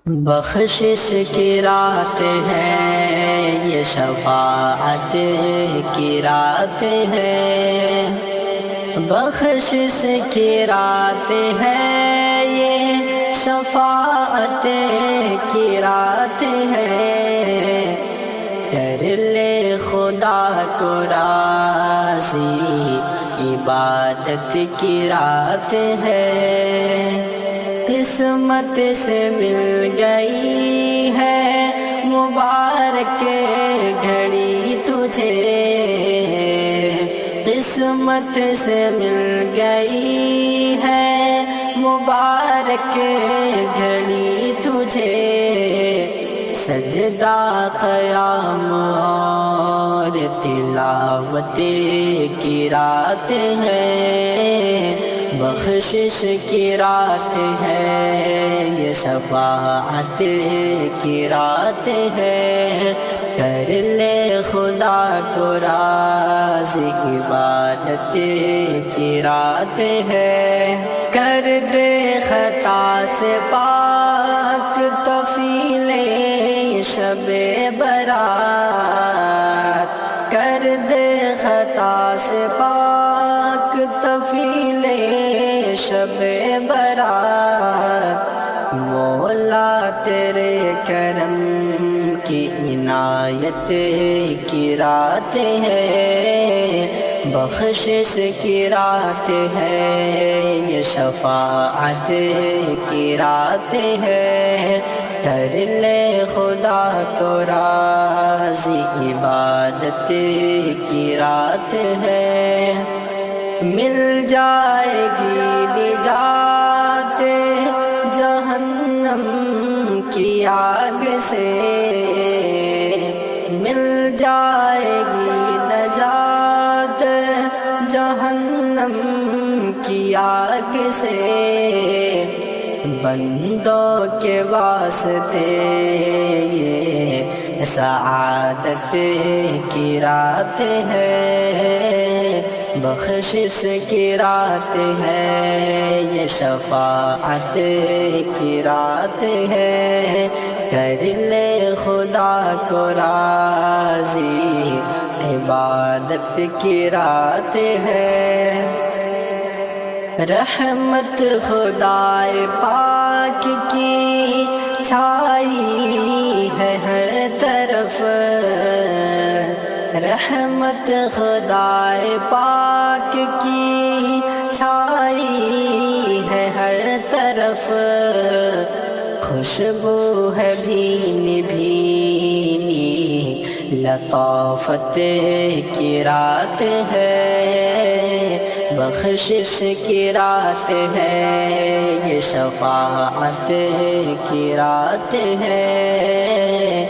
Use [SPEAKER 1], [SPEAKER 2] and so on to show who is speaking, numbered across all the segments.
[SPEAKER 1] بخشش کی رات ہے یہ، شفاعت کی رات ہے، بخشش کی رات ہے یہ، شفاعت کی رات ہے، کر لے خدا کو راضی، عبادت کی رات ہے، قسمت سے مل گئی ہے مبارک گھڑی تجھے، قسمت سے مل گئی ہے مبارک گھڑی تجھے، سجدہ قیام اور تلاوت کی رات ہے، بخشش کی رات ہے یہ، شفاعت کی رات ہے، کر لے خدا کو راضی، عبادت کی رات ہے، کر دے خطا سے پاک توفیلِ شب برات، کر دے خطا سے پاک توفیلِ شب برات، مولا تیرے کرم کی عنایت کی رات ہے، بخشش کی رات ہے یہ، شفاعت کی رات ہے، کر لے خدا کو راضی، عبادت کی رات ہے، مل جائے گی نجات جہنم کی آگ سے، مل جائے گی نجات جہنم کی آگ سے، بندوں کے واسطے یہ سعادت کی رات ہے، بخشش کی رات ہے یہ، شفاعت کی رات ہے، کر لے خدا کو راضی، عبادت کی رات ہے، رحمت خدائے پاک کی چھائی ہے ہر طرف، رحمت خدائے پاک کی چھائی ہے ہر طرف، خوشبو ہے بھینی بھینی لطافت کی رات ہے، بخشش کی رات ہے یہ، شفاعت کی رات ہے،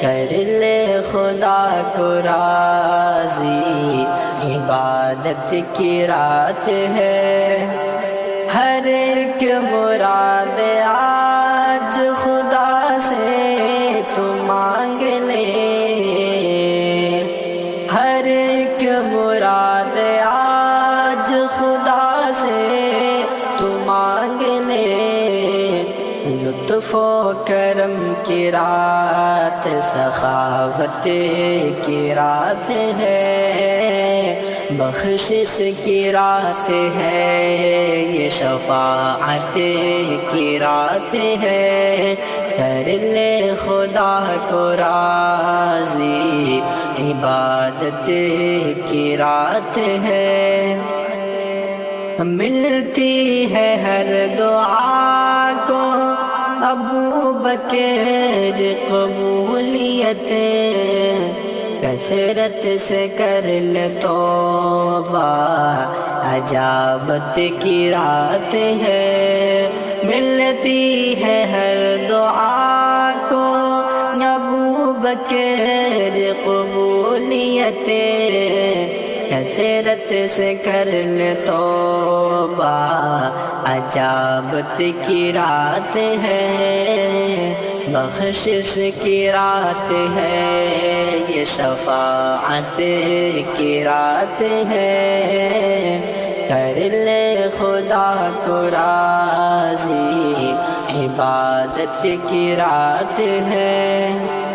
[SPEAKER 1] کر لے خدا کو راضی، عبادت کی رات ہے، ہر ایک مراد آج خدا سے تو مانگ لے، ہر ایک مراد آج خدا سے تو مانگ لے، لطف و کرم کی رات، سخاوت کی رات ہے، بخشش کی رات ہے یہ، شفاعت کی رات ہے، کر لے خدا کو راضی، عبادت کی رات ہے، ملتی ہے ہر دعا کو ابو بکر قبولیت، کثرت سے کر لے توبہ، اجابت کی رات ہے، ملتی ہے ہر دعا کو ابو بکر قبولیت، کثرت سے کر لے توبہ، اجابت کی رات ہے، بخشش کی رات ہے یہ، شفاعت کی رات ہے، کر لے خدا کو راضی، عبادت کی رات ہے۔